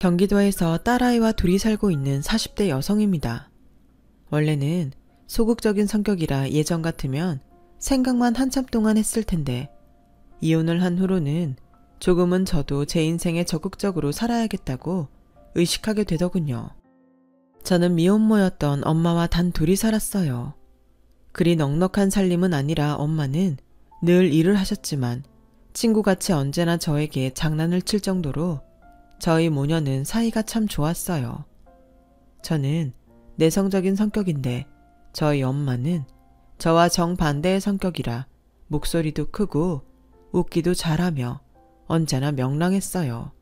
경기도에서 딸아이와 둘이 살고 있는 40대 여성입니다. 원래는 소극적인 성격이라 예전 같으면 생각만 한참 동안 했을 텐데 이혼을 한 후로는 조금은 저도 제 인생에 적극적으로 살아야겠다고 의식하게 되더군요. 저는 미혼모였던 엄마와 단 둘이 살았어요. 그리 넉넉한 살림은 아니라 엄마는 늘 일을 하셨지만 친구같이 언제나 저에게 장난을 칠 정도로 저희 모녀는 사이가 참 좋았어요. 저는 내성적인 성격인데 저희 엄마는 저와 정반대의 성격이라 목소리도 크고 웃기도 잘하며 언제나 명랑했어요.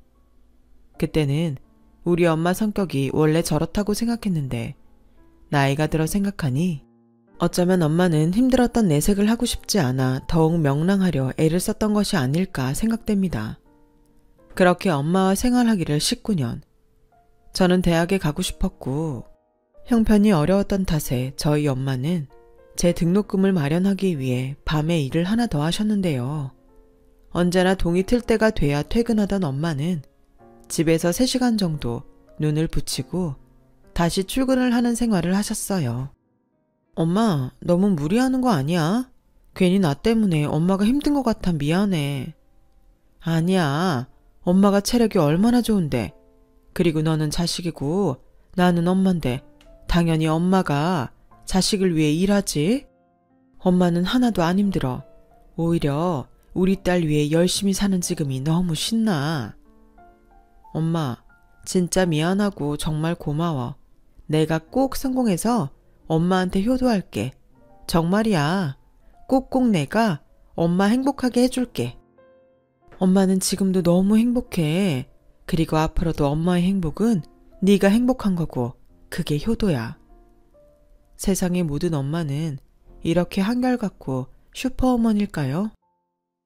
그때는 우리 엄마 성격이 원래 저렇다고 생각했는데 나이가 들어 생각하니 어쩌면 엄마는 힘들었던 내색을 하고 싶지 않아 더욱 명랑하려 애를 썼던 것이 아닐까 생각됩니다. 그렇게 엄마와 생활하기를 19년. 저는 대학에 가고 싶었고 형편이 어려웠던 탓에 저희 엄마는 제 등록금을 마련하기 위해 밤에 일을 하나 더 하셨는데요. 언제나 동이 틀 때가 돼야 퇴근하던 엄마는 집에서 3시간 정도 눈을 붙이고 다시 출근을 하는 생활을 하셨어요. 엄마, 너무 무리하는 거 아니야? 괜히 나 때문에 엄마가 힘든 것 같아 미안해. 아니야. 엄마가 체력이 얼마나 좋은데. 그리고 너는 자식이고 나는 엄마인데 당연히 엄마가 자식을 위해 일하지. 엄마는 하나도 안 힘들어. 오히려 우리 딸 위해 열심히 사는 지금이 너무 신나. 엄마, 진짜 미안하고 정말 고마워. 내가 꼭 성공해서 엄마한테 효도할게. 정말이야. 꼭꼭 내가 엄마 행복하게 해줄게. 엄마는 지금도 너무 행복해. 그리고 앞으로도 엄마의 행복은 네가 행복한 거고 그게 효도야. 세상의 모든 엄마는 이렇게 한결같고 슈퍼어머니일까요?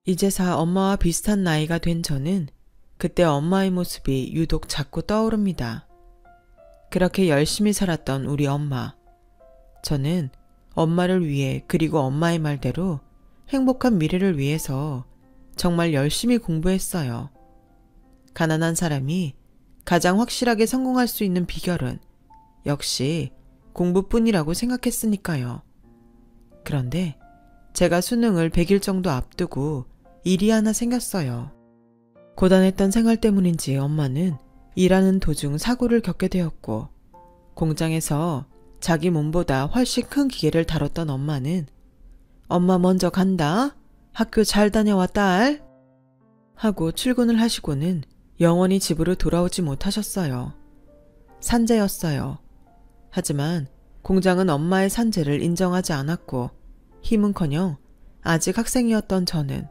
이제사 엄마와 비슷한 나이가 된 저는 그때 엄마의 모습이 유독 자꾸 떠오릅니다. 그렇게 열심히 살았던 우리 엄마. 저는 엄마를 위해 그리고 엄마의 말대로 행복한 미래를 위해서 정말 열심히 공부했어요. 가난한 사람이 가장 확실하게 성공할 수 있는 비결은 역시 공부뿐이라고 생각했으니까요. 그런데 제가 수능을 100일 정도 앞두고 일이 하나 생겼어요. 고단했던 생활 때문인지 엄마는 일하는 도중 사고를 겪게 되었고 공장에서 자기 몸보다 훨씬 큰 기계를 다뤘던 엄마는 엄마 먼저 간다. 학교 잘 다녀와 딸. 하고 출근을 하시고는 영원히 집으로 돌아오지 못하셨어요. 산재였어요. 하지만 공장은 엄마의 산재를 인정하지 않았고 힘은커녕 아직 학생이었던 저는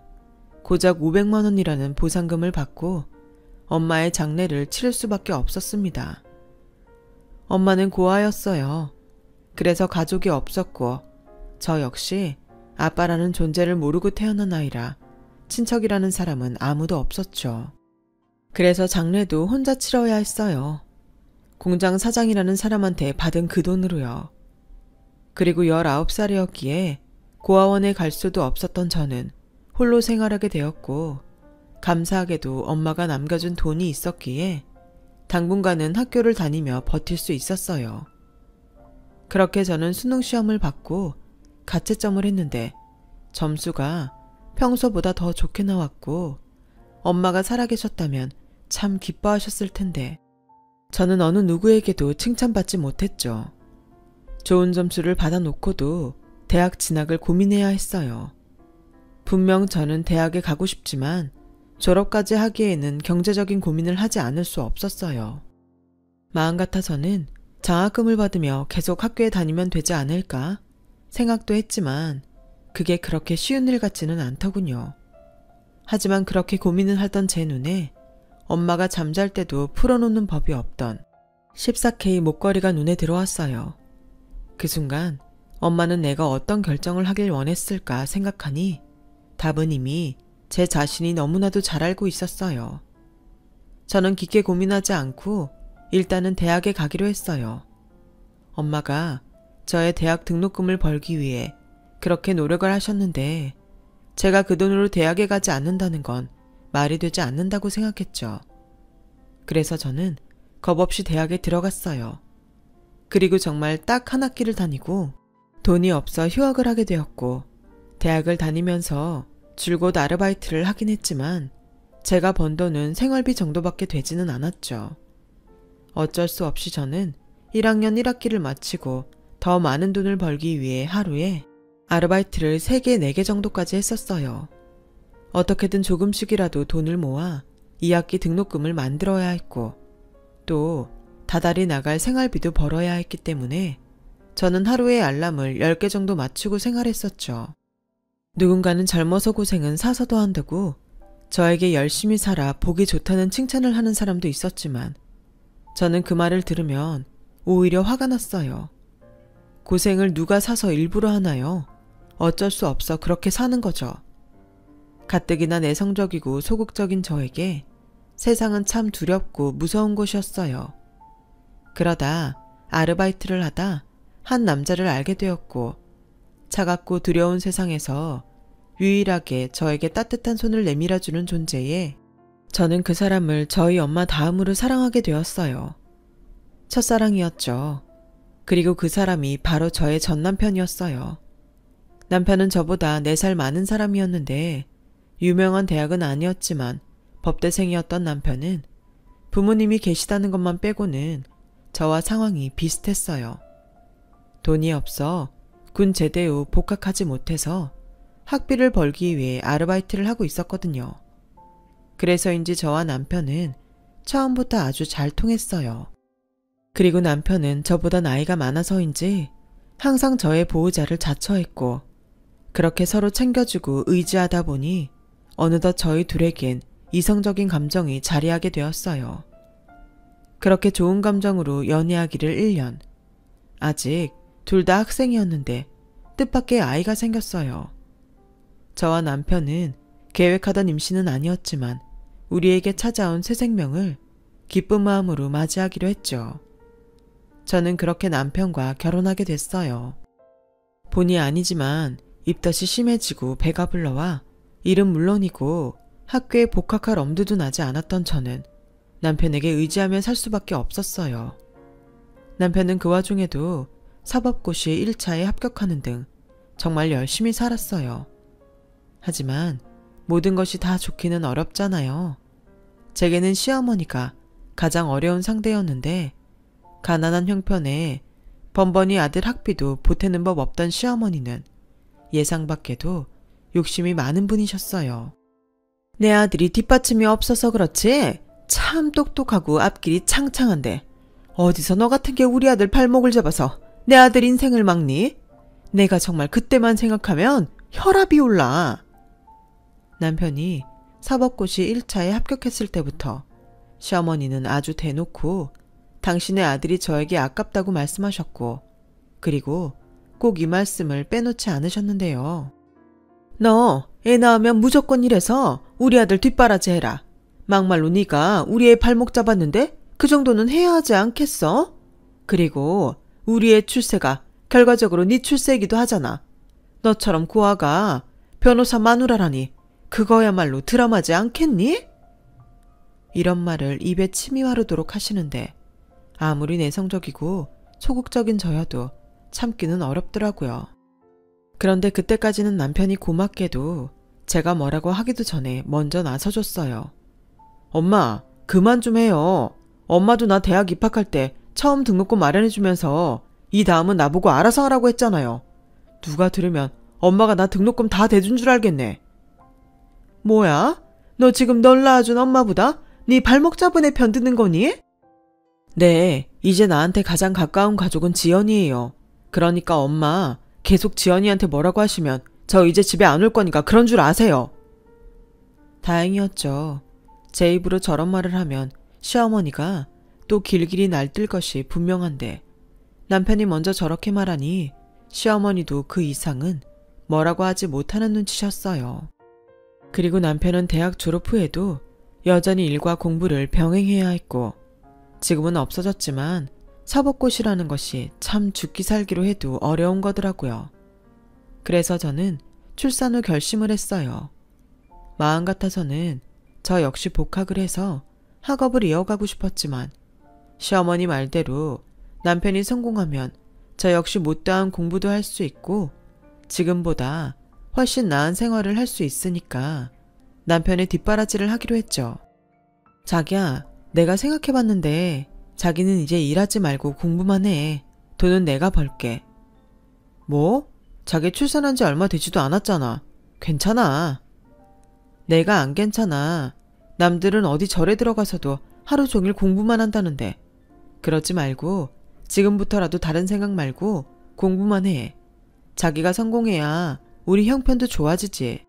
고작 500만 원이라는 보상금을 받고 엄마의 장례를 치를 수밖에 없었습니다. 엄마는 고아였어요. 그래서 가족이 없었고 저 역시 아빠라는 존재를 모르고 태어난 아이라 친척이라는 사람은 아무도 없었죠. 그래서 장례도 혼자 치러야 했어요. 공장 사장이라는 사람한테 받은 그 돈으로요. 그리고 19살이었기에 고아원에 갈 수도 없었던 저는 홀로 생활하게 되었고 감사하게도 엄마가 남겨준 돈이 있었기에 당분간은 학교를 다니며 버틸 수 있었어요. 그렇게 저는 수능 시험을 받고 가채점을 했는데 점수가 평소보다 더 좋게 나왔고 엄마가 살아계셨다면 참 기뻐하셨을 텐데 저는 어느 누구에게도 칭찬받지 못했죠. 좋은 점수를 받아놓고도 대학 진학을 고민해야 했어요. 분명 저는 대학에 가고 싶지만 졸업까지 하기에는 경제적인 고민을 하지 않을 수 없었어요. 마음 같아서는 장학금을 받으며 계속 학교에 다니면 되지 않을까 생각도 했지만 그게 그렇게 쉬운 일 같지는 않더군요. 하지만 그렇게 고민을 하던 제 눈에 엄마가 잠잘 때도 풀어놓는 법이 없던 14K 목걸이가 눈에 들어왔어요. 그 순간 엄마는 내가 어떤 결정을 하길 원했을까 생각하니 답은 이미 제 자신이 너무나도 잘 알고 있었어요. 저는 깊게 고민하지 않고 일단은 대학에 가기로 했어요. 엄마가 저의 대학 등록금을 벌기 위해 그렇게 노력을 하셨는데 제가 그 돈으로 대학에 가지 않는다는 건 말이 되지 않는다고 생각했죠. 그래서 저는 겁없이 대학에 들어갔어요. 그리고 정말 딱 한 학기를 다니고 돈이 없어 휴학을 하게 되었고 대학을 다니면서 줄곧 아르바이트를 하긴 했지만 제가 번 돈은 생활비 정도밖에 되지는 않았죠. 어쩔 수 없이 저는 1학년 1학기를 마치고 더 많은 돈을 벌기 위해 하루에 아르바이트를 3개, 4개 정도까지 했었어요. 어떻게든 조금씩이라도 돈을 모아 2학기 등록금을 만들어야 했고 또 다달이 나갈 생활비도 벌어야 했기 때문에 저는 하루에 알람을 10개 정도 맞추고 생활했었죠. 누군가는 젊어서 고생은 사서도 한다고 저에게 열심히 살아 보기 좋다는 칭찬을 하는 사람도 있었지만 저는 그 말을 들으면 오히려 화가 났어요. 고생을 누가 사서 일부러 하나요? 어쩔 수 없어 그렇게 사는 거죠. 가뜩이나 내성적이고 소극적인 저에게 세상은 참 두렵고 무서운 곳이었어요. 그러다 아르바이트를 하다 한 남자를 알게 되었고 차갑고 두려운 세상에서 유일하게 저에게 따뜻한 손을 내밀어주는 존재에 저는 그 사람을 저희 엄마 다음으로 사랑하게 되었어요. 첫사랑이었죠. 그리고 그 사람이 바로 저의 전 남편이었어요. 남편은 저보다 4살 많은 사람이었는데 유명한 대학은 아니었지만 법대생이었던 남편은 부모님이 계시다는 것만 빼고는 저와 상황이 비슷했어요. 돈이 없어 군 제대 후 복학하지 못해서 학비를 벌기 위해 아르바이트를 하고 있었거든요. 그래서인지 저와 남편은 처음부터 아주 잘 통했어요. 그리고 남편은 저보다 나이가 많아서인지 항상 저의 보호자를 자처했고 그렇게 서로 챙겨주고 의지하다 보니 어느덧 저희 둘에겐 이성적인 감정이 자리하게 되었어요. 그렇게 좋은 감정으로 연애하기를 1년. 아직 둘 다 학생이었는데 뜻밖의 아이가 생겼어요. 저와 남편은 계획하던 임신은 아니었지만 우리에게 찾아온 새 생명을 기쁜 마음으로 맞이하기로 했죠. 저는 그렇게 남편과 결혼하게 됐어요. 본의 아니지만 입덧이 심해지고 배가 불러와 일은 물론이고 학교에 복학할 엄두도 나지 않았던 저는 남편에게 의지하며 살 수밖에 없었어요. 남편은 그 와중에도 사법고시 1차에 합격하는 등 정말 열심히 살았어요. 하지만 모든 것이 다 좋기는 어렵잖아요. 제게는 시어머니가 가장 어려운 상대였는데 가난한 형편에 번번이 아들 학비도 보태는 법 없던 시어머니는 예상 밖에도 욕심이 많은 분이셨어요. 내 아들이 뒷받침이 없어서 그렇지 참 똑똑하고 앞길이 창창한데 어디서 너 같은 게 우리 아들 발목을 잡아서 내 아들 인생을 막니? 내가 정말 그때만 생각하면 혈압이 올라. 남편이 사법고시 1차에 합격했을 때부터 시어머니는 아주 대놓고 당신의 아들이 저에게 아깝다고 말씀하셨고 그리고 꼭 이 말씀을 빼놓지 않으셨는데요. 너 애 낳으면 무조건 이래서 우리 아들 뒷바라지 해라. 막말로 네가 우리 애 발목 잡았는데 그 정도는 해야 하지 않겠어? 그리고 우리 애 출세가 결과적으로 네 출세이기도 하잖아. 너처럼 고아가 변호사 마누라라니 그거야말로 드라마지 않겠니? 이런 말을 입에 침이 마르도록 하시는데 아무리 내성적이고 소극적인 저여도 참기는 어렵더라고요. 그런데 그때까지는 남편이 고맙게도 제가 뭐라고 하기도 전에 먼저 나서줬어요. 엄마, 그만 좀 해요. 엄마도 나 대학 입학할 때 처음 등록금 마련해주면서 이 다음은 나보고 알아서 하라고 했잖아요. 누가 들으면 엄마가 나 등록금 다 대준 줄 알겠네. 뭐야? 너 지금 널 낳아준 엄마보다 네 발목 잡은 애 편드는 거니? 네, 이제 나한테 가장 가까운 가족은 지연이에요. 그러니까 엄마, 계속 지연이한테 뭐라고 하시면 저 이제 집에 안 올 거니까 그런 줄 아세요. 다행이었죠. 제 입으로 저런 말을 하면 시어머니가 또 길길이 날뛸 것이 분명한데 남편이 먼저 저렇게 말하니 시어머니도 그 이상은 뭐라고 하지 못하는 눈치셨어요. 그리고 남편은 대학 졸업 후에도 여전히 일과 공부를 병행해야 했고 지금은 없어졌지만 사법고시라는 것이 참 죽기 살기로 해도 어려운 거더라고요. 그래서 저는 출산 후 결심을 했어요. 마음 같아서는 저 역시 복학을 해서 학업을 이어가고 싶었지만 시어머니 말대로 남편이 성공하면 저 역시 못다한 공부도 할 수 있고 지금보다 훨씬 나은 생활을 할 수 있으니까 남편의 뒷바라지를 하기로 했죠. 자기야, 내가 생각해봤는데 자기는 이제 일하지 말고 공부만 해. 돈은 내가 벌게. 뭐? 자기 출산한 지 얼마 되지도 않았잖아. 괜찮아. 내가 안 괜찮아. 남들은 어디 절에 들어가서도 하루 종일 공부만 한다는데. 그러지 말고 지금부터라도 다른 생각 말고 공부만 해. 자기가 성공해야 우리 형편도 좋아지지.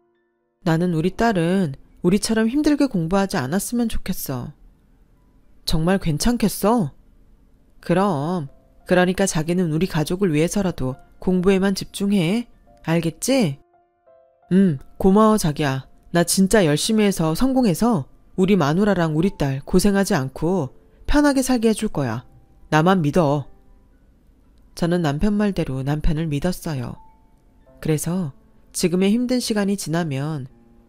나는 우리 딸은 우리처럼 힘들게 공부하지 않았으면 좋겠어. 정말 괜찮겠어? 그럼. 그러니까 자기는 우리 가족을 위해서라도 공부에만 집중해. 알겠지? 고마워 자기야. 나 진짜 열심히 해서 성공해서 우리 마누라랑 우리 딸 고생하지 않고 편하게 살게 해줄 거야. 나만 믿어. 저는 남편 말대로 남편을 믿었어요. 그래서 지금의 힘든 시간이 지나면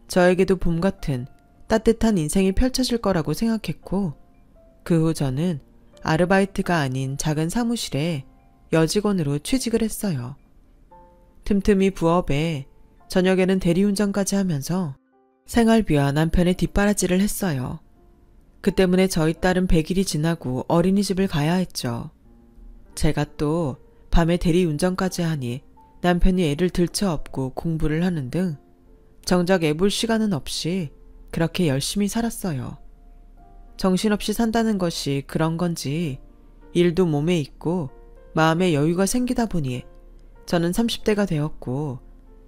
저에게도 봄 같은 따뜻한 인생이 펼쳐질 거라고 생각했고 그 후 저는 아르바이트가 아닌 작은 사무실에 여직원으로 취직을 했어요. 틈틈이 부업에 저녁에는 대리운전까지 하면서 생활비와 남편의 뒷바라지를 했어요. 그 때문에 저희 딸은 100일이 지나고 어린이집을 가야 했죠. 제가 또 밤에 대리운전까지 하니 남편이 애를 들쳐업고 공부를 하는 등 정작 애볼 시간은 없이 그렇게 열심히 살았어요. 정신없이 산다는 것이 그런 건지 일도 몸에 있고 마음에 여유가 생기다 보니 저는 30대가 되었고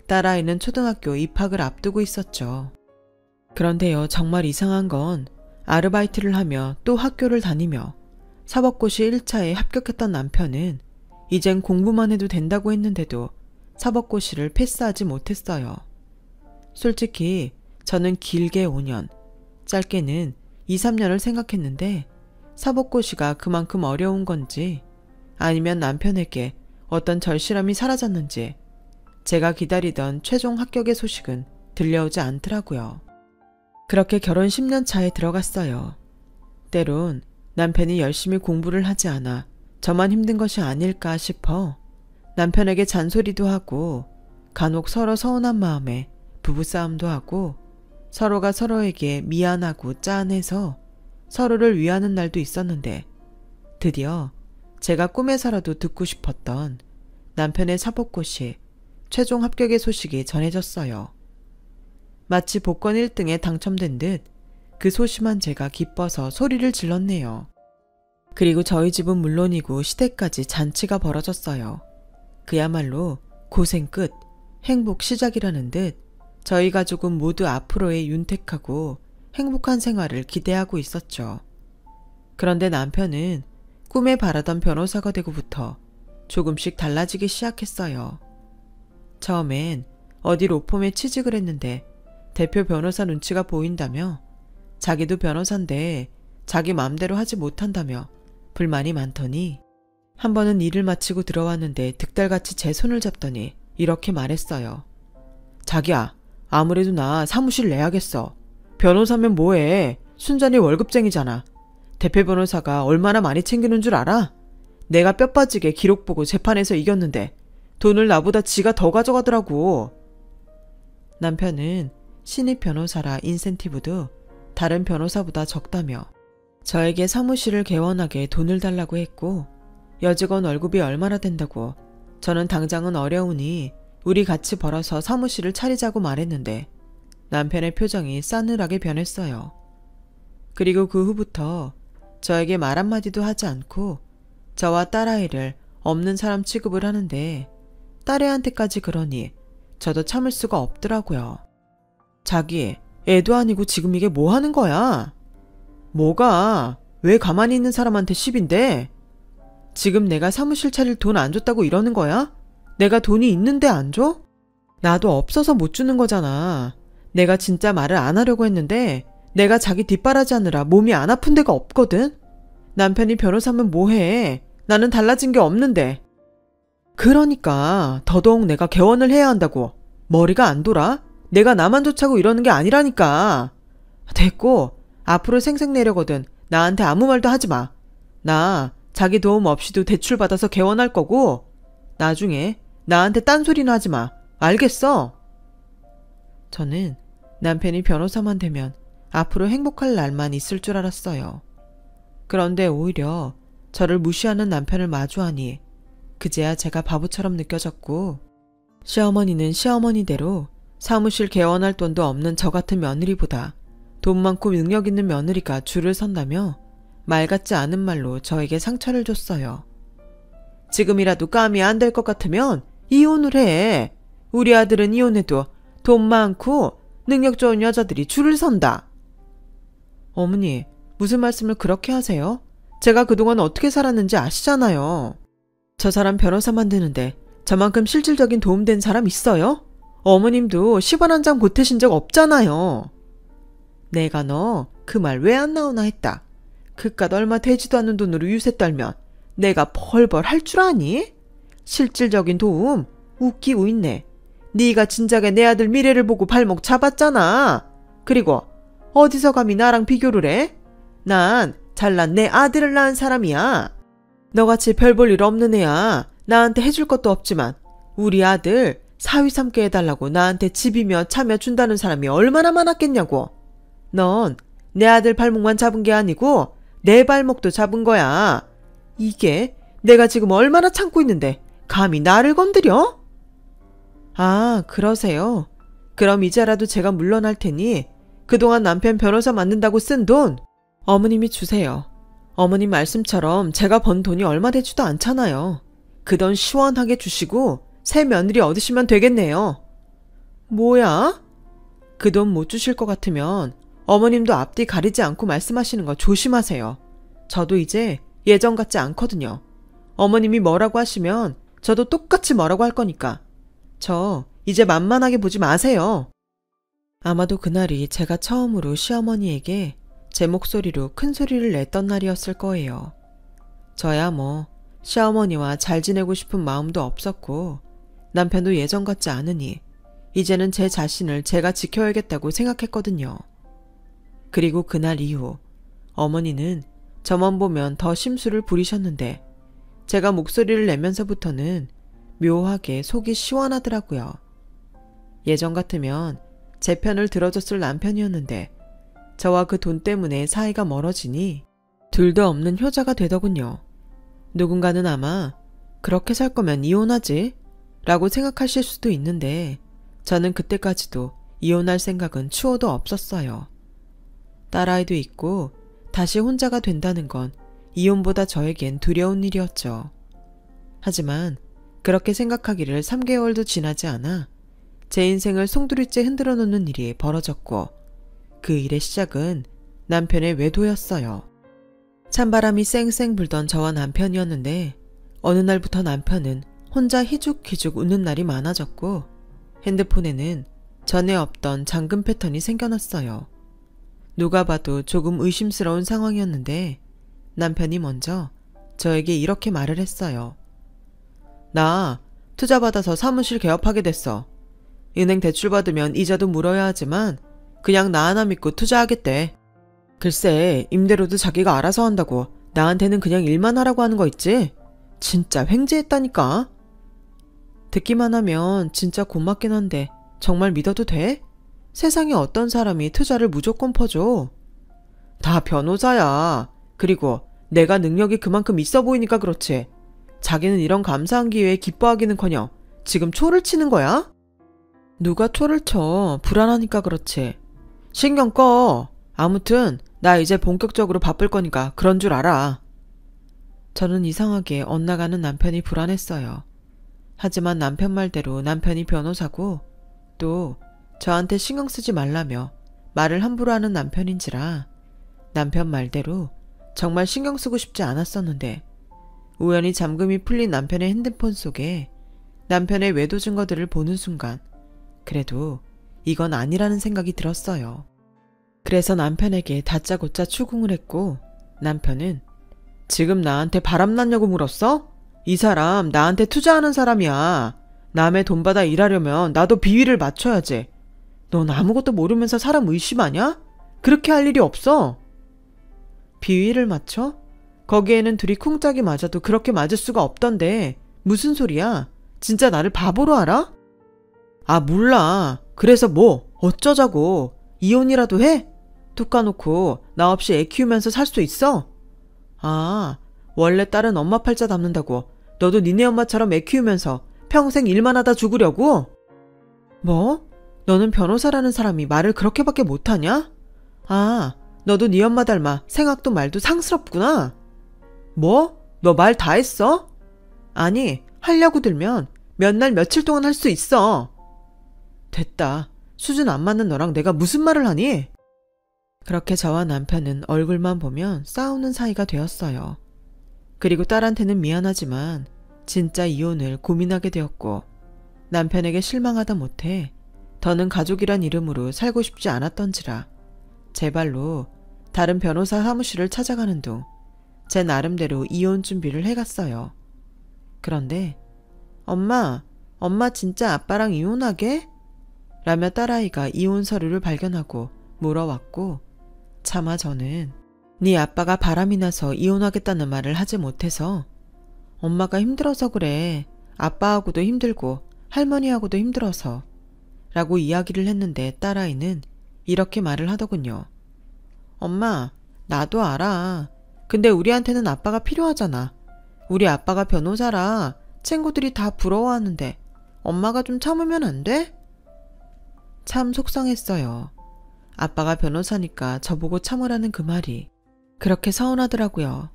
딸아이는 초등학교 입학을 앞두고 있었죠. 그런데요, 정말 이상한 건 아르바이트를 하며 또 학교를 다니며 사법고시 1차에 합격했던 남편은 이젠 공부만 해도 된다고 했는데도 사법고시를 패스하지 못했어요. 솔직히 저는 길게 5년, 짧게는 2, 3년을 생각했는데 사법고시가 그만큼 어려운 건지 아니면 남편에게 어떤 절실함이 사라졌는지 제가 기다리던 최종 합격의 소식은 들려오지 않더라고요. 그렇게 결혼 10년 차에 들어갔어요. 때론 남편이 열심히 공부를 하지 않아 저만 힘든 것이 아닐까 싶어 남편에게 잔소리도 하고 간혹 서로 서운한 마음에 부부싸움도 하고 서로가 서로에게 미안하고 짠해서 서로를 위하는 날도 있었는데 드디어 제가 꿈에서라도 듣고 싶었던 남편의 사법고시 최종 합격의 소식이 전해졌어요. 마치 복권 1등에 당첨된 듯 그 소심한 제가 기뻐서 소리를 질렀네요. 그리고 저희 집은 물론이고 시댁까지 잔치가 벌어졌어요. 그야말로 고생 끝, 행복 시작이라는 듯 저희 가족은 모두 앞으로의 윤택하고 행복한 생활을 기대하고 있었죠. 그런데 남편은 꿈에 바라던 변호사가 되고부터 조금씩 달라지기 시작했어요. 처음엔 어디 로펌에 취직을 했는데 대표 변호사 눈치가 보인다며 자기도 변호사인데 자기 마음대로 하지 못한다며 불만이 많더니 한 번은 일을 마치고 들어왔는데 득달같이 제 손을 잡더니 이렇게 말했어요. 자기야, 아무래도 나 사무실 내야겠어. 변호사면 뭐해? 순전히 월급쟁이잖아. 대표 변호사가 얼마나 많이 챙기는 줄 알아? 내가 뼈 빠지게 기록 보고 재판에서 이겼는데 돈을 나보다 지가 더 가져가더라고. 남편은 신입 변호사라 인센티브도 다른 변호사보다 적다며 저에게 사무실을 개원하게 돈을 달라고 했고 여직원 월급이 얼마나 된다고 저는 당장은 어려우니 우리 같이 벌어서 사무실을 차리자고 말했는데 남편의 표정이 싸늘하게 변했어요. 그리고 그 후부터 저에게 말 한마디도 하지 않고 저와 딸아이를 없는 사람 취급을 하는데 딸애한테까지 그러니 저도 참을 수가 없더라고요. 자기, 애도 아니고 지금 이게 뭐 하는 거야? 뭐가? 왜 가만히 있는 사람한테 시비인데? 지금 내가 사무실 차릴 돈 안 줬다고 이러는 거야? 내가 돈이 있는데 안 줘? 나도 없어서 못 주는 거잖아. 내가 진짜 말을 안 하려고 했는데 내가 자기 뒷바라지 하느라 몸이 안 아픈 데가 없거든? 남편이 변호사면 뭐해? 나는 달라진 게 없는데. 그러니까 더더욱 내가 개원을 해야 한다고. 머리가 안 돌아? 내가 나만 좋자고 이러는 게 아니라니까. 됐고 앞으로 생색 내려거든 나한테 아무 말도 하지 마. 나 자기 도움 없이도 대출받아서 개원할 거고 나중에 나한테 딴소리나 하지 마. 알겠어? 저는 남편이 변호사만 되면 앞으로 행복할 날만 있을 줄 알았어요. 그런데 오히려 저를 무시하는 남편을 마주하니 그제야 제가 바보처럼 느껴졌고, 시어머니는 시어머니대로 사무실 개원할 돈도 없는 저 같은 며느리보다 돈 많고 능력 있는 며느리가 줄을 선다며 말 같지 않은 말로 저에게 상처를 줬어요. 지금이라도 감이 안 될 것 같으면 이혼을 해. 우리 아들은 이혼해도 돈 많고 능력 좋은 여자들이 줄을 선다. 어머니, 무슨 말씀을 그렇게 하세요? 제가 그동안 어떻게 살았는지 아시잖아요. 저 사람 변호사 만드는데 저만큼 실질적인 도움된 사람 있어요? 어머님도 10원 한 장 보태신 적 없잖아요. 내가 너 그 말 왜 안 나오나 했다. 그깟 얼마 되지도 않는 돈으로 유세 떨면 내가 벌벌 할 줄 아니? 실질적인 도움 웃기고 있네. 네가 진작에 내 아들 미래를 보고 발목 잡았잖아. 그리고 어디서 감히 나랑 비교를 해? 난 잘난 내 아들을 낳은 사람이야. 너같이 별 볼 일 없는 애야 나한테 해줄 것도 없지만 우리 아들 사위 삼게 해달라고 나한테 집이며 차며 준다는 사람이 얼마나 많았겠냐고. 넌 내 아들 발목만 잡은 게 아니고 내 발목도 잡은 거야. 이게 내가 지금 얼마나 참고 있는데 감히 나를 건드려? 아, 그러세요? 그럼 이제라도 제가 물러날 테니 그동안 남편 변호사 만든다고 쓴 돈 어머님이 주세요. 어머님 말씀처럼 제가 번 돈이 얼마 되지도 않잖아요. 그 돈 시원하게 주시고 새 며느리 얻으시면 되겠네요. 뭐야? 그 돈 못 주실 것 같으면 어머님도 앞뒤 가리지 않고 말씀하시는 거 조심하세요. 저도 이제 예전 같지 않거든요. 어머님이 뭐라고 하시면 저도 똑같이 뭐라고 할 거니까. 저 이제 만만하게 보지 마세요. 아마도 그날이 제가 처음으로 시어머니에게 제 목소리로 큰 소리를 냈던 날이었을 거예요. 저야 뭐 시어머니와 잘 지내고 싶은 마음도 없었고 남편도 예전 같지 않으니 이제는 제 자신을 제가 지켜야겠다고 생각했거든요. 그리고 그날 이후 어머니는 저만 보면 더 심술을 부리셨는데 제가 목소리를 내면서부터는 묘하게 속이 시원하더라고요. 예전 같으면 제 편을 들어줬을 남편이었는데 저와 그 돈 때문에 사이가 멀어지니 둘도 없는 효자가 되더군요. 누군가는 아마 그렇게 살 거면 이혼하지? 라고 생각하실 수도 있는데 저는 그때까지도 이혼할 생각은 추호도 없었어요. 딸아이도 있고 다시 혼자가 된다는 건 이혼보다 저에겐 두려운 일이었죠. 하지만 그렇게 생각하기를 3개월도 지나지 않아 제 인생을 송두리째 흔들어 놓는 일이 벌어졌고 그 일의 시작은 남편의 외도였어요. 찬바람이 쌩쌩 불던 저와 남편이었는데 어느 날부터 남편은 혼자 희죽희죽 웃는 날이 많아졌고 핸드폰에는 전에 없던 잠금 패턴이 생겨났어요. 누가 봐도 조금 의심스러운 상황이었는데 남편이 먼저 저에게 이렇게 말을 했어요. 나 투자받아서 사무실 개업하게 됐어. 은행 대출 받으면 이자도 물어야 하지만 그냥 나 하나 믿고 투자하겠대. 글쎄 임대료도 자기가 알아서 한다고 나한테는 그냥 일만 하라고 하는 거 있지? 진짜 횡재했다니까. 듣기만 하면 진짜 고맙긴 한데 정말 믿어도 돼? 세상에 어떤 사람이 투자를 무조건 퍼줘. 다 변호사야. 그리고 내가 능력이 그만큼 있어 보이니까 그렇지. 자기는 이런 감사한 기회에 기뻐하기는커녕 지금 초를 치는 거야? 누가 초를 쳐. 불안하니까 그렇지. 신경 꺼. 아무튼 나 이제 본격적으로 바쁠 거니까 그런 줄 알아. 저는 이상하게 엇나가는 남편이 불안했어요. 하지만 남편 말대로 남편이 변호사고 또 저한테 신경 쓰지 말라며 말을 함부로 하는 남편인지라 남편 말대로 정말 신경 쓰고 싶지 않았었는데 우연히 잠금이 풀린 남편의 핸드폰 속에 남편의 외도 증거들을 보는 순간 그래도 이건 아니라는 생각이 들었어요. 그래서 남편에게 다짜고짜 추궁을 했고 남편은 지금 나한테 바람났냐고 물었어? 이 사람 나한테 투자하는 사람이야. 남의 돈 받아 일하려면 나도 비위를 맞춰야지. 넌 아무것도 모르면서 사람 의심하냐? 그렇게 할 일이 없어. 비위를 맞춰? 거기에는 둘이 쿵짝이 맞아도 그렇게 맞을 수가 없던데 무슨 소리야? 진짜 나를 바보로 알아? 아, 몰라. 그래서 뭐 어쩌자고. 이혼이라도 해? 툭 까놓고 나 없이 애 키우면서 살 수 있어? 아, 원래 딸은 엄마 팔자 담는다고 너도 니네 엄마처럼 애 키우면서 평생 일만 하다 죽으려고? 뭐? 너는 변호사라는 사람이 말을 그렇게밖에 못하냐? 아, 너도 네 엄마 닮아 생각도 말도 상스럽구나. 뭐? 너 말 다 했어? 아니, 하려고 들면 몇 날 며칠 동안 할 수 있어. 됐다. 수준 안 맞는 너랑 내가 무슨 말을 하니? 그렇게 저와 남편은 얼굴만 보면 싸우는 사이가 되었어요. 그리고 딸한테는 미안하지만 진짜 이혼을 고민하게 되었고 남편에게 실망하다 못해 더는 가족이란 이름으로 살고 싶지 않았던지라 제 발로 다른 변호사 사무실을 찾아가는 둥 제 나름대로 이혼 준비를 해갔어요. 그런데 엄마 진짜 아빠랑 이혼하게? 라며 딸아이가 이혼 서류를 발견하고 물어왔고 차마 저는 네 아빠가 바람이 나서 이혼하겠다는 말을 하지 못해서 엄마가 힘들어서 그래. 아빠하고도 힘들고 할머니하고도 힘들어서 라고 이야기를 했는데 딸아이는 이렇게 말을 하더군요. 엄마, 나도 알아. 근데 우리한테는 아빠가 필요하잖아. 우리 아빠가 변호사라 친구들이 다 부러워하는데 엄마가 좀 참으면 안 돼? 참 속상했어요. 아빠가 변호사니까 저보고 참으라는 그 말이 그렇게 서운하더라고요.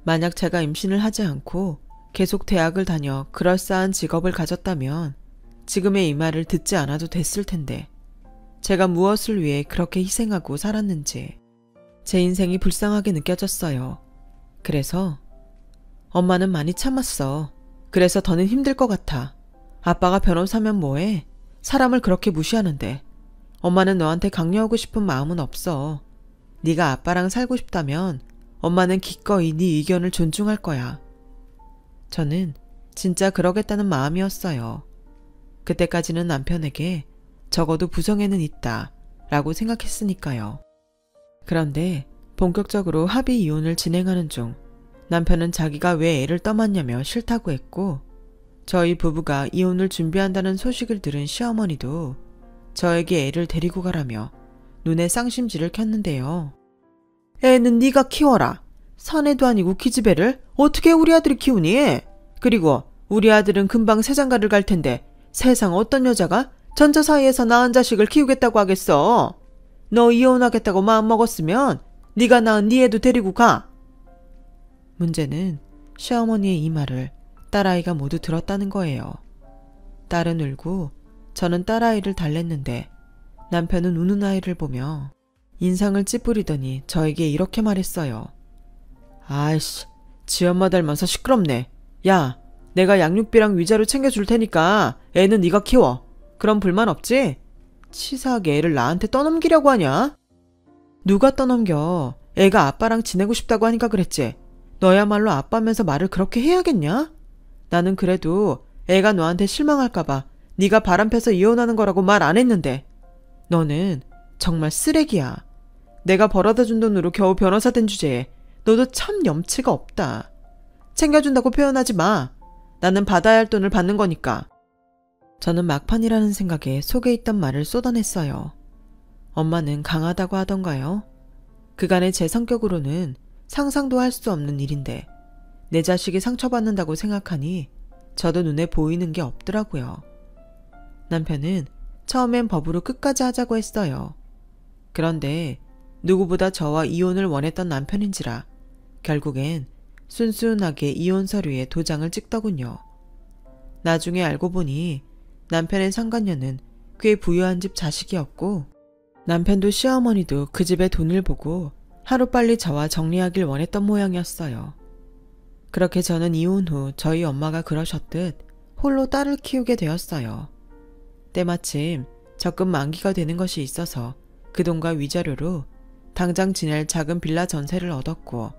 만약 제가 임신을 하지 않고 계속 대학을 다녀 그럴싸한 직업을 가졌다면 지금의 이 말을 듣지 않아도 됐을 텐데 제가 무엇을 위해 그렇게 희생하고 살았는지 제 인생이 불쌍하게 느껴졌어요. 그래서 엄마는 많이 참았어. 그래서 더는 힘들 것 같아. 아빠가 변호사면 뭐해? 사람을 그렇게 무시하는데 엄마는 너한테 강요하고 싶은 마음은 없어. 네가 아빠랑 살고 싶다면 엄마는 기꺼이 네 의견을 존중할 거야. 저는 진짜 그러겠다는 마음이었어요. 그때까지는 남편에게 적어도 부성애는 있다 라고 생각했으니까요. 그런데 본격적으로 합의 이혼을 진행하는 중 남편은 자기가 왜 애를 떠맡냐며 싫다고 했고 저희 부부가 이혼을 준비한다는 소식을 들은 시어머니도 저에게 애를 데리고 가라며 눈에 쌍심지를 켰는데요. 애는 네가 키워라. 사내도 아니고 기집애를 어떻게 우리 아들이 키우니? 그리고 우리 아들은 금방 세장가를 갈 텐데 세상 어떤 여자가 전처 사이에서 낳은 자식을 키우겠다고 하겠어. 너 이혼하겠다고 마음먹었으면 네가 낳은 네 애도 데리고 가. 문제는 시어머니의 이 말을 딸아이가 모두 들었다는 거예요. 딸은 울고 저는 딸아이를 달랬는데 남편은 우는 아이를 보며 인상을 찌푸리더니 저에게 이렇게 말했어요. 아이씨, 지 엄마 닮아서 시끄럽네. 야, 내가 양육비랑 위자료 챙겨줄 테니까 애는 네가 키워. 그럼 불만 없지? 치사하게 애를 나한테 떠넘기려고 하냐? 누가 떠넘겨? 애가 아빠랑 지내고 싶다고 하니까 그랬지. 너야말로 아빠면서 말을 그렇게 해야겠냐? 나는 그래도 애가 너한테 실망할까봐 네가 바람펴서 이혼하는 거라고 말 안 했는데 너는 정말 쓰레기야. 내가 벌어다준 돈으로 겨우 변호사 된 주제에 너도 참 염치가 없다. 챙겨준다고 표현하지 마. 나는 받아야 할 돈을 받는 거니까. 저는 막판이라는 생각에 속에 있던 말을 쏟아냈어요. 엄마는 강하다고 하던가요? 그간의 제 성격으로는 상상도 할 수 없는 일인데 내 자식이 상처받는다고 생각하니 저도 눈에 보이는 게 없더라고요. 남편은 처음엔 법으로 끝까지 하자고 했어요. 그런데 누구보다 저와 이혼을 원했던 남편인지라 결국엔 순순하게 이혼 서류에 도장을 찍더군요. 나중에 알고 보니 남편의 상간녀는 꽤 부유한 집 자식이었고 남편도 시어머니도 그 집의 돈을 보고 하루빨리 저와 정리하길 원했던 모양이었어요. 그렇게 저는 이혼 후 저희 엄마가 그러셨듯 홀로 딸을 키우게 되었어요. 때마침 적금 만기가 되는 것이 있어서 그 돈과 위자료로 당장 지낼 작은 빌라 전세를 얻었고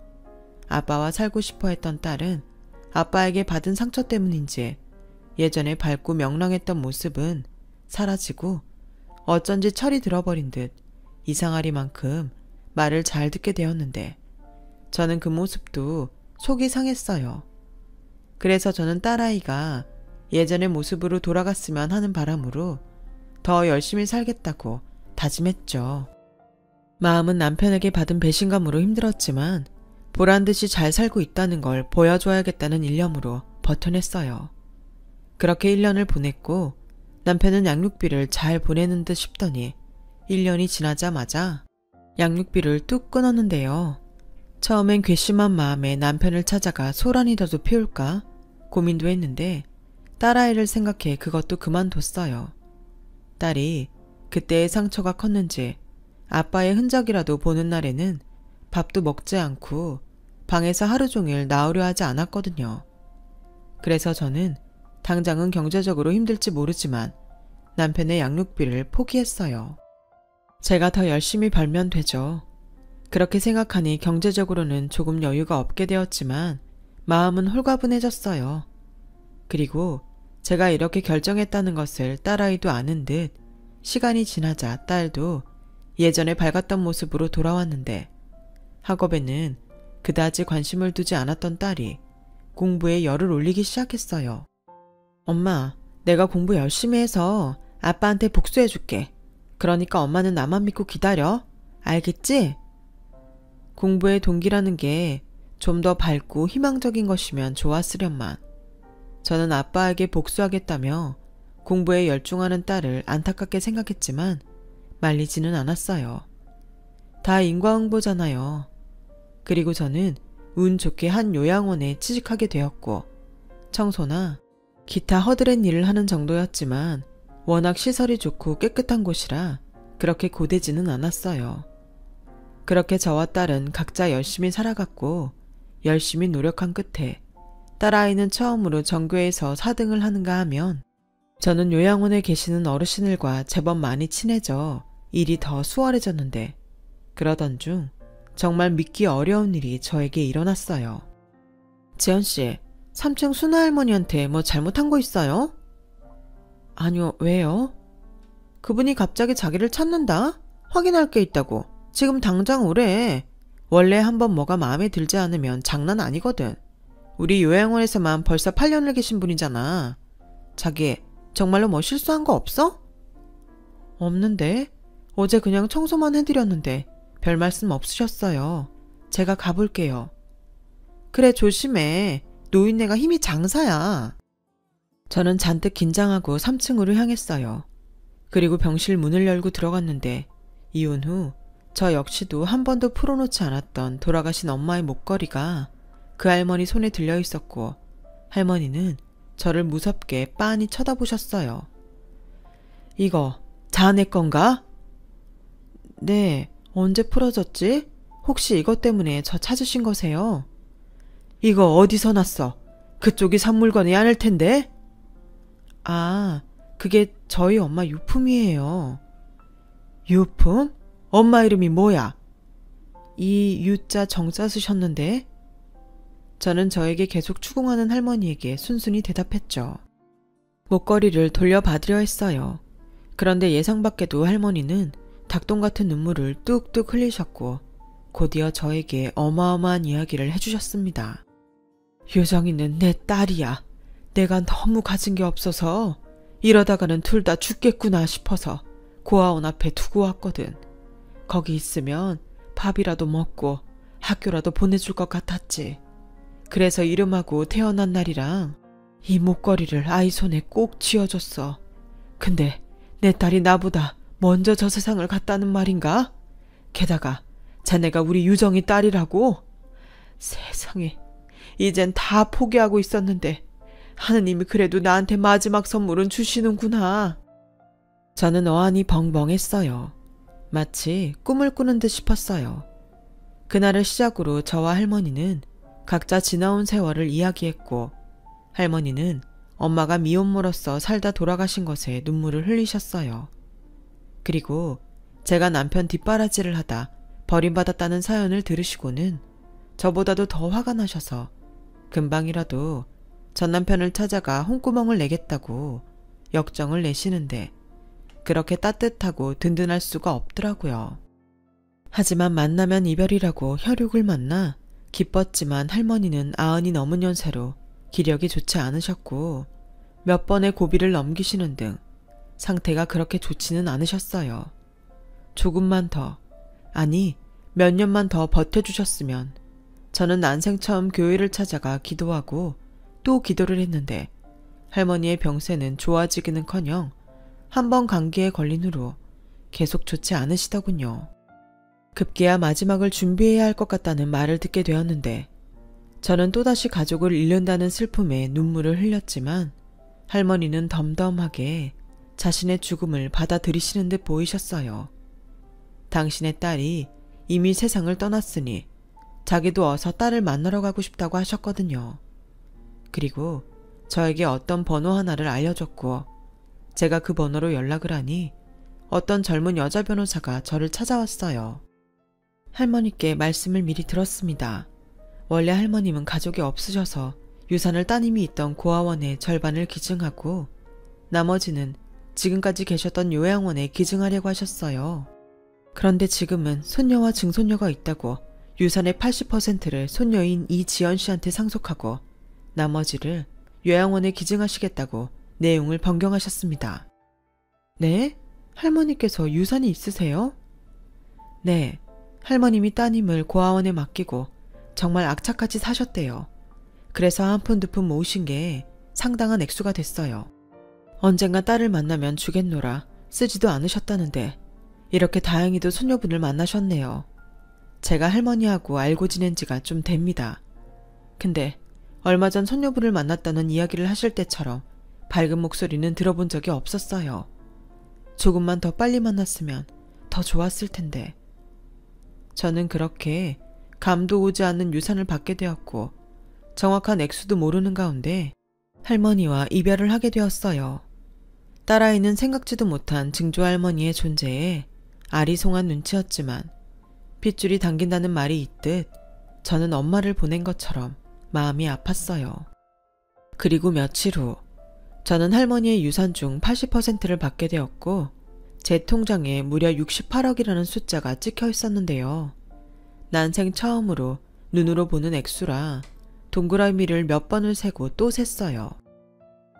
아빠와 살고 싶어 했던 딸은 아빠에게 받은 상처 때문인지 예전에 밝고 명랑했던 모습은 사라지고 어쩐지 철이 들어버린 듯 이상하리만큼 말을 잘 듣게 되었는데 저는 그 모습도 속이 상했어요. 그래서 저는 딸아이가 예전의 모습으로 돌아갔으면 하는 바람으로 더 열심히 살겠다고 다짐했죠. 마음은 남편에게 받은 배신감으로 힘들었지만 보란듯이 잘 살고 있다는 걸 보여줘야겠다는 일념으로 버텨냈어요. 그렇게 1년을 보냈고 남편은 양육비를 잘 보내는 듯 싶더니 1년이 지나자마자 양육비를 뚝 끊었는데요. 처음엔 괘씸한 마음에 남편을 찾아가 소란이라도 피울까 고민도 했는데 딸아이를 생각해 그것도 그만뒀어요. 딸이 그때의 상처가 컸는지 아빠의 흔적이라도 보는 날에는 밥도 먹지 않고 방에서 하루 종일 나오려 하지 않았거든요. 그래서 저는 당장은 경제적으로 힘들지 모르지만 남편의 양육비를 포기했어요. 제가 더 열심히 벌면 되죠. 그렇게 생각하니 경제적으로는 조금 여유가 없게 되었지만 마음은 홀가분해졌어요. 그리고 제가 이렇게 결정했다는 것을 딸아이도 아는 듯 시간이 지나자 딸도 예전에 밝았던 모습으로 돌아왔는데 학업에는 그다지 관심을 두지 않았던 딸이 공부에 열을 올리기 시작했어요. 엄마, 내가 공부 열심히 해서 아빠한테 복수해줄게. 그러니까 엄마는 나만 믿고 기다려. 알겠지? 공부의 동기라는 게 좀 더 밝고 희망적인 것이면 좋았으련만 저는 아빠에게 복수하겠다며 공부에 열중하는 딸을 안타깝게 생각했지만 말리지는 않았어요. 다 인과응보잖아요. 그리고 저는 운 좋게 한 요양원에 취직하게 되었고 청소나 기타 허드렛 일을 하는 정도였지만 워낙 시설이 좋고 깨끗한 곳이라 그렇게 고되지는 않았어요. 그렇게 저와 딸은 각자 열심히 살아갔고 열심히 노력한 끝에 딸아이는 처음으로 전교에서 4등을 하는가 하면 저는 요양원에 계시는 어르신들과 제법 많이 친해져 일이 더 수월해졌는데 그러던 중 정말 믿기 어려운 일이 저에게 일어났어요. 지연씨, 3층 순아할머니한테 뭐 잘못한 거 있어요? 아니요, 왜요? 그분이 갑자기 자기를 찾는다? 확인할 게 있다고. 지금 당장 오래. 원래 한번 뭐가 마음에 들지 않으면 장난 아니거든. 우리 요양원에서만 벌써 8년을 계신 분이잖아. 자기, 정말로 뭐 실수한 거 없어? 없는데? 어제 그냥 청소만 해드렸는데 별 말씀 없으셨어요. 제가 가볼게요. 그래, 조심해. 노인네가 힘이 장사야. 저는 잔뜩 긴장하고 3층으로 향했어요. 그리고 병실 문을 열고 들어갔는데 이혼 후 저 역시도 한 번도 풀어놓지 않았던 돌아가신 엄마의 목걸이가 그 할머니 손에 들려 있었고 할머니는 저를 무섭게 빤히 쳐다보셨어요. 이거 자네 건가? 네, 언제 풀어졌지? 혹시 이것 때문에 저 찾으신 거세요? 이거 어디서 났어? 그쪽이 산 물건이 아닐 텐데? 아, 그게 저희 엄마 유품이에요. 유품? 엄마 이름이 뭐야? 이 유자 정자 쓰셨는데? 저는 저에게 계속 추궁하는 할머니에게 순순히 대답했죠. 목걸이를 돌려받으려 했어요. 그런데 예상 밖에도 할머니는 닭똥 같은 눈물을 뚝뚝 흘리셨고 곧이어 저에게 어마어마한 이야기를 해주셨습니다. 유정이는 내 딸이야. 내가 너무 가진 게 없어서 이러다가는 둘 다 죽겠구나 싶어서 고아원 앞에 두고 왔거든. 거기 있으면 밥이라도 먹고 학교라도 보내줄 것 같았지. 그래서 이름하고 태어난 날이랑 이 목걸이를 아이 손에 꼭 쥐어줬어. 근데 내 딸이 나보다 먼저 저 세상을 갔다는 말인가? 게다가 자네가 우리 유정이 딸이라고? 세상에, 이젠 다 포기하고 있었는데 하느님이 그래도 나한테 마지막 선물은 주시는구나. 저는 어안이 벙벙했어요. 마치 꿈을 꾸는 듯 싶었어요. 그날을 시작으로 저와 할머니는 각자 지나온 세월을 이야기했고 할머니는 엄마가 미혼모로서 살다 돌아가신 것에 눈물을 흘리셨어요. 그리고 제가 남편 뒷바라지를 하다 버림받았다는 사연을 들으시고는 저보다도 더 화가 나셔서 금방이라도 전 남편을 찾아가 홍구멍을 내겠다고 역정을 내시는데 그렇게 따뜻하고 든든할 수가 없더라고요. 하지만 만나면 이별이라고 혈육을 만나 기뻤지만 할머니는 90이 넘은 연세로 기력이 좋지 않으셨고 몇 번의 고비를 넘기시는 등 상태가 그렇게 좋지는 않으셨어요. 조금만 더, 아니 몇 년만 더 버텨주셨으면 저는 난생 처음 교회를 찾아가 기도하고 또 기도를 했는데 할머니의 병세는 좋아지기는커녕 한 번 감기에 걸린 후로 계속 좋지 않으시더군요. 급기야 마지막을 준비해야 할 것 같다는 말을 듣게 되었는데 저는 또다시 가족을 잃는다는 슬픔에 눈물을 흘렸지만 할머니는 덤덤하게 자신의 죽음을 받아들이시는 듯 보이셨어요. 당신의 딸이 이미 세상을 떠났으니 자기도 어서 딸을 만나러 가고 싶다고 하셨거든요. 그리고 저에게 어떤 번호 하나를 알려줬고 제가 그 번호로 연락을 하니 어떤 젊은 여자 변호사가 저를 찾아왔어요. 할머니께 말씀을 미리 들었습니다. 원래 할머님은 가족이 없으셔서 유산을 따님이 있던 고아원에 절반을 기증하고 나머지는 지금까지 계셨던 요양원에 기증하려고 하셨어요. 그런데 지금은 손녀와 증손녀가 있다고 유산의 80%를 손녀인 이지연 씨한테 상속하고 나머지를 요양원에 기증하시겠다고 내용을 변경하셨습니다. 네? 할머니께서 유산이 있으세요? 네. 할머님이 따님을 고아원에 맡기고 정말 악착같이 사셨대요. 그래서 한 푼 두 푼 모으신 게 상당한 액수가 됐어요. 언젠가 딸을 만나면 주겠노라 쓰지도 않으셨다는데 이렇게 다행히도 손녀분을 만나셨네요. 제가 할머니하고 알고 지낸 지가 좀 됩니다. 근데 얼마 전 손녀분을 만났다는 이야기를 하실 때처럼 밝은 목소리는 들어본 적이 없었어요. 조금만 더 빨리 만났으면 더 좋았을 텐데. 저는 그렇게 감도 오지 않는 유산을 받게 되었고 정확한 액수도 모르는 가운데 할머니와 이별을 하게 되었어요. 딸아이는 생각지도 못한 증조할머니의 존재에 아리송한 눈치였지만 핏줄이 당긴다는 말이 있듯 저는 엄마를 보낸 것처럼 마음이 아팠어요. 그리고 며칠 후 저는 할머니의 유산 중 80%를 받게 되었고 제 통장에 무려 68억이라는 숫자가 찍혀 있었는데요. 난생 처음으로 눈으로 보는 액수라 동그라미를 몇 번을 세고 또 셌어요.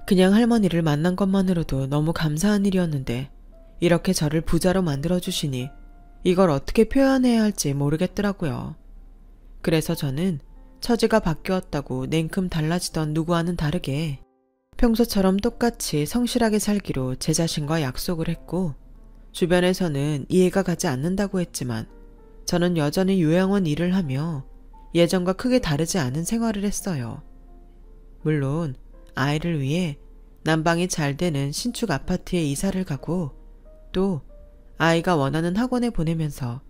그냥 할머니를 만난 것만으로도 너무 감사한 일이었는데 이렇게 저를 부자로 만들어주시니 이걸 어떻게 표현해야 할지 모르겠더라고요. 그래서 저는 처지가 바뀌었다고 냉큼 달라지던 누구와는 다르게 평소처럼 똑같이 성실하게 살기로 제 자신과 약속을 했고 주변에서는 이해가 가지 않는다고 했지만 저는 여전히 요양원 일을 하며 예전과 크게 다르지 않은 생활을 했어요. 물론 아이를 위해 난방이 잘 되는 신축 아파트에 이사를 가고 또 아이가 원하는 학원에 보내면서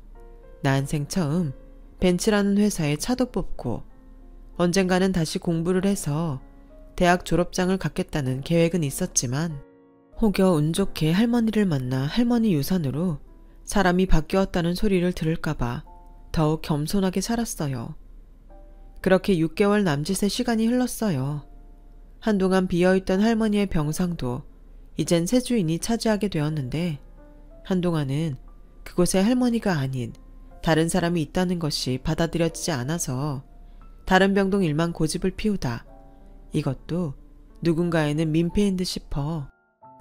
난생 처음 벤츠라는 회사에 차도 뽑고 언젠가는 다시 공부를 해서 대학 졸업장을 갖겠다는 계획은 있었지만 혹여 운 좋게 할머니를 만나 할머니 유산으로 사람이 바뀌었다는 소리를 들을까봐 더욱 겸손하게 살았어요. 그렇게 6개월 남짓의 시간이 흘렀어요. 한동안 비어있던 할머니의 병상도 이젠 새 주인이 차지하게 되었는데 한동안은 그곳에 할머니가 아닌 다른 사람이 있다는 것이 받아들여지지 않아서 다른 병동 일만 고집을 피우다 이것도 누군가에는 민폐인 듯 싶어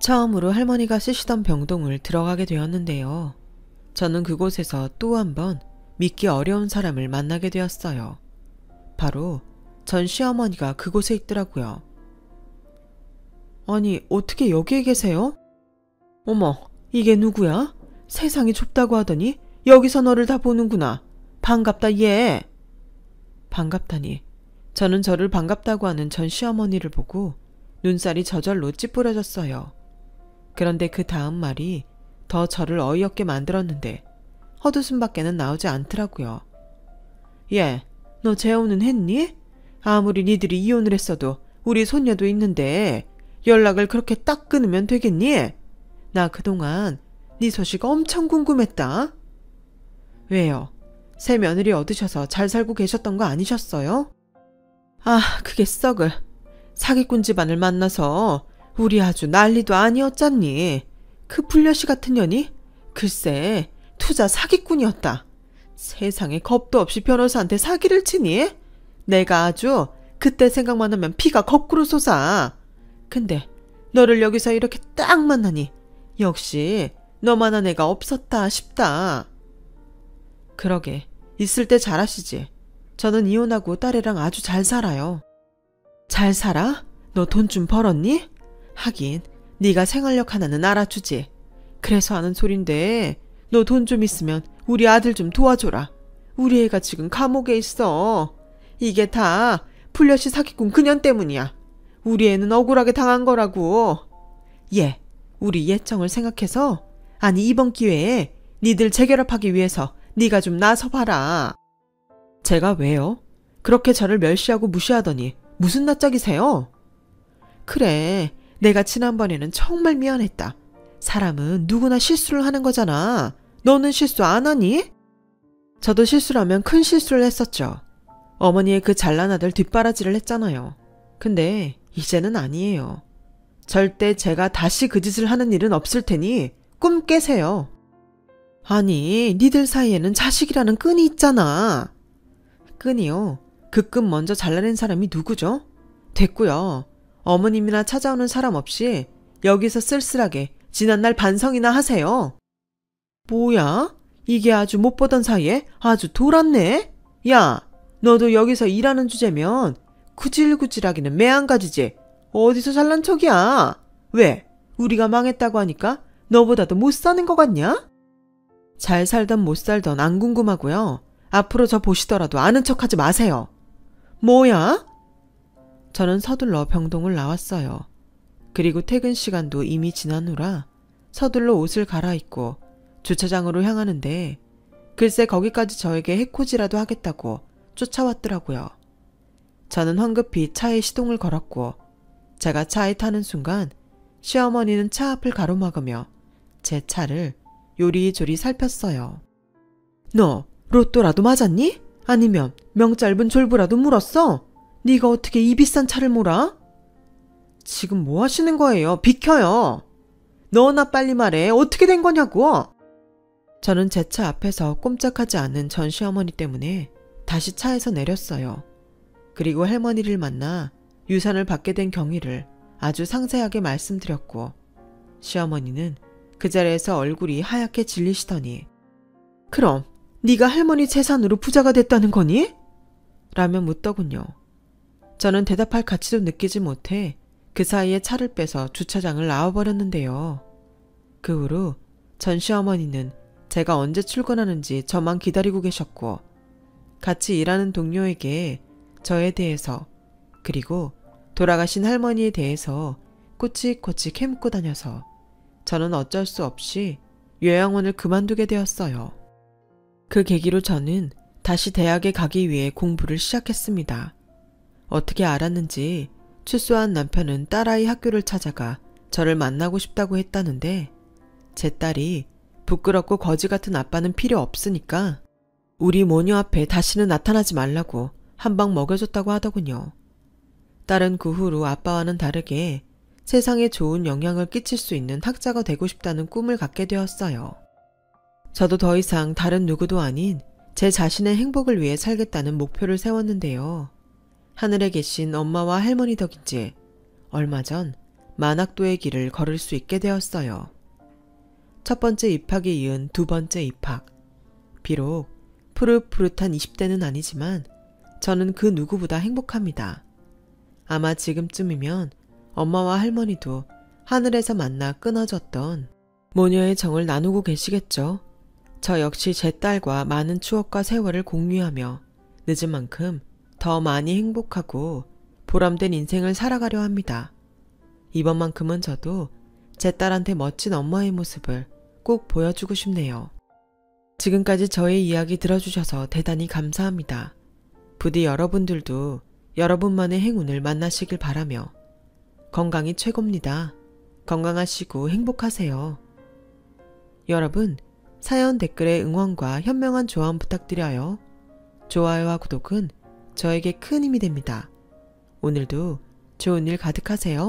처음으로 할머니가 쓰시던 병동을 들어가게 되었는데요. 저는 그곳에서 또 한 번 믿기 어려운 사람을 만나게 되었어요. 바로 전 시어머니가 그곳에 있더라고요. 아니, 어떻게 여기에 계세요? 어머, 이게 누구야? 세상이 좁다고 하더니 여기서 너를 다 보는구나. 반갑다 얘. 반갑다니. 저는 저를 반갑다고 하는 전 시어머니를 보고 눈살이 저절로 찌푸려졌어요. 그런데 그 다음 말이 더 저를 어이없게 만들었는데 헛웃음밖에는 나오지 않더라고요. 얘, 너 재혼은 했니? 아무리 니들이 이혼을 했어도 우리 손녀도 있는데 연락을 그렇게 딱 끊으면 되겠니? 나 그동안 네 소식 엄청 궁금했다. 왜요? 새 며느리 얻으셔서 잘 살고 계셨던 거 아니셨어요? 아, 그게 썩을. 사기꾼 집안을 만나서 우리 아주 난리도 아니었잖니. 그 불려시 같은 년이? 글쎄, 투자 사기꾼이었다. 세상에 겁도 없이 변호사한테 사기를 치니? 내가 아주 그때 생각만 하면 피가 거꾸로 솟아. 근데 너를 여기서 이렇게 딱 만나니 역시 너만한 애가 없었다 싶다. 그러게, 있을 때 잘하시지. 저는 이혼하고 딸애랑 아주 잘 살아요. 잘 살아? 너 돈 좀 벌었니? 하긴 네가 생활력 하나는 알아주지. 그래서 하는 소린데 너 돈 좀 있으면 우리 아들 좀 도와줘라. 우리 애가 지금 감옥에 있어. 이게 다 풀려시 사기꾼 그년 때문이야. 우리 애는 억울하게 당한 거라고. 얘, 우리 예정을 생각해서, 아니 이번 기회에 니들 재결합하기 위해서 네가 좀 나서봐라. 제가 왜요? 그렇게 저를 멸시하고 무시하더니 무슨 낯짝이세요? 그래, 내가 지난번에는 정말 미안했다. 사람은 누구나 실수를 하는 거잖아. 너는 실수 안 하니? 저도 실수라면 큰 실수를 했었죠. 어머니의 그 잘난 아들 뒷바라지를 했잖아요. 근데 이제는 아니에요. 절대 제가 다시 그 짓을 하는 일은 없을 테니 꿈 깨세요. 아니, 니들 사이에는 자식이라는 끈이 있잖아. 끈이요? 그 끈 먼저 잘라낸 사람이 누구죠? 됐고요. 어머님이나 찾아오는 사람 없이 여기서 쓸쓸하게 지난날 반성이나 하세요. 뭐야? 이게 아주 못 보던 사이에 아주 돌았네? 야, 너도 여기서 일하는 주제면 구질구질하기는 매한가지지. 어디서 잘난 척이야? 왜? 우리가 망했다고 하니까 너보다도 못 사는 것 같냐? 잘 살던 못 살던 안 궁금하고요. 앞으로 저 보시더라도 아는 척하지 마세요. 뭐야? 저는 서둘러 병동을 나왔어요. 그리고 퇴근 시간도 이미 지난 후라 서둘러 옷을 갈아입고 주차장으로 향하는데 글쎄 거기까지 저에게 해코지라도 하겠다고 쫓아왔더라고요. 저는 황급히 차에 시동을 걸었고 제가 차에 타는 순간 시어머니는 차 앞을 가로막으며 제 차를 요리조리 살폈어요. 너 로또라도 맞았니? 아니면 명짧은 졸부라도 물었어? 네가 어떻게 이 비싼 차를 몰아? 지금 뭐 하시는 거예요? 비켜요. 너나 빨리 말해. 어떻게 된 거냐고. 저는 제 차 앞에서 꼼짝하지 않는 전 시어머니 때문에 다시 차에서 내렸어요. 그리고 할머니를 만나 유산을 받게 된 경위를 아주 상세하게 말씀드렸고 시어머니는 그 자리에서 얼굴이 하얗게 질리시더니 그럼 네가 할머니 재산으로 부자가 됐다는 거니? 라며 묻더군요. 저는 대답할 가치도 느끼지 못해 그 사이에 차를 빼서 주차장을 나와버렸는데요. 그 후로 전 시어머니는 제가 언제 출근하는지 저만 기다리고 계셨고 같이 일하는 동료에게 저에 대해서 그리고 돌아가신 할머니에 대해서 꼬치꼬치 캐묻고 다녀서 저는 어쩔 수 없이 요양원을 그만두게 되었어요. 그 계기로 저는 다시 대학에 가기 위해 공부를 시작했습니다. 어떻게 알았는지 출소한 남편은 딸아이 학교를 찾아가 저를 만나고 싶다고 했다는데 제 딸이 부끄럽고 거지 같은 아빠는 필요 없으니까 우리 모녀 앞에 다시는 나타나지 말라고 한 방 먹여줬다고 하더군요. 딸은 그 후로 아빠와는 다르게 세상에 좋은 영향을 끼칠 수 있는 학자가 되고 싶다는 꿈을 갖게 되었어요. 저도 더 이상 다른 누구도 아닌 제 자신의 행복을 위해 살겠다는 목표를 세웠는데요. 하늘에 계신 엄마와 할머니 덕인지 얼마 전 만학도의 길을 걸을 수 있게 되었어요. 첫 번째 입학에 이은 두 번째 입학. 비록 푸릇푸릇한 20대는 아니지만 저는 그 누구보다 행복합니다. 아마 지금쯤이면 엄마와 할머니도 하늘에서 만나 끊어졌던 모녀의 정을 나누고 계시겠죠. 저 역시 제 딸과 많은 추억과 세월을 공유하며 늦은 만큼 더 많이 행복하고 보람된 인생을 살아가려 합니다. 이번만큼은 저도 제 딸한테 멋진 엄마의 모습을 꼭 보여주고 싶네요. 지금까지 저의 이야기 들어주셔서 대단히 감사합니다. 부디 여러분들도 여러분만의 행운을 만나시길 바라며 건강이 최고입니다. 건강하시고 행복하세요. 여러분, 사연 댓글에 응원과 현명한 조언 부탁드려요. 좋아요와 구독은 저에게 큰 힘이 됩니다. 오늘도 좋은 일 가득하세요.